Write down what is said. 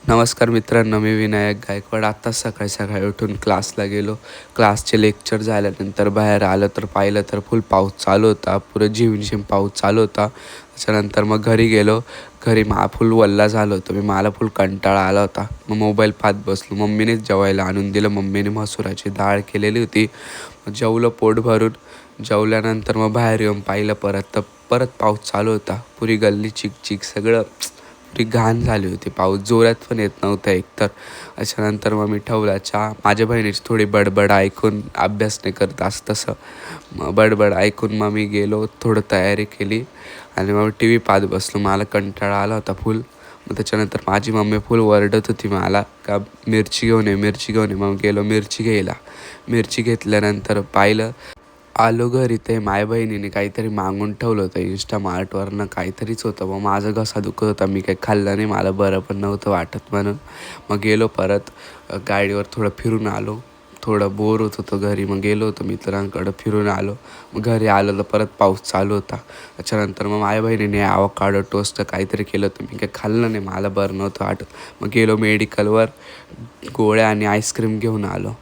नमस्कार मित्रांनो, मी विनायक गायकवाड. आत्ताच सकाळी सकाळी उठून क्लासला गेलो. क्लासचे लेक्चर झाल्यानंतर बाहेर आलं तर पाहिलं तर फुल पाऊस चालू होता. पुरं झिमझिम पाऊस चालू होता. त्याच्यानंतर मग घरी गेलो. घरी फुल वल्ला झालो होतो मला फुल कंटाळा आला होता. मग मोबाईल पाहत बसलो. मम्मीनेच जेवायला आणून दिलं. मम्मीने मसुराची डाळ केलेली होती. मग जेवलं पोट भरून. जेवल्यानंतर मग बाहेर येऊन पाहिलं तर परत पाऊस चालू होता. पुरी गल्ली चिकचिक सगळं पुरी घाण झाली होती. पाऊस जोरात पण येत नव्हता एकतर. त्याच्यानंतर मग मी ठेवला चहा. माझ्या बहिणीची थोडी बडबड ऐकून अभ्यास नाही करत असं तसं. मग बडबड ऐकून मग मी गेलो. थोडं तयारी केली आणि मग टी व्ही पाहत बसलो. मला कंटाळा आला होता फुल. मग त्याच्यानंतर माझी मम्मी फुल ओरडत होती मला का मिरची घेऊन ये, मिरची घेऊन ये. मग गेलो मिरची घ्यायला. मिरची घेतल्यानंतर पाहिलं. आलो घरी ते माझ्या बहिणीने काहीतरी मागून ठेवलं होतं इंस्टामार्टवरनं. काहीतरीच होतं. मग माझा घसा दुखत होता. मी काही खाल्लं नाही. मला बरं पण नव्हतं वाटत म्हणून. मग गेलो परत गाडीवर थोडं फिरून आलो. थोडं बोर होत होतं घरी. मग गेलो होतो मित्रांकडं फिरून आलो. मग घरी आलो तर परत पाऊस चालू होता. त्याच्यानंतर मग माझ्या बहिणीने ॲवोकाडो टोस्ट काहीतरी केलं होतं. मी काही खाल्लं नाही. मला बरं नव्हतं वाटत. मग गेलो मेडिकलवर गोळ्या आणि आईस्क्रीम घेऊन आलो.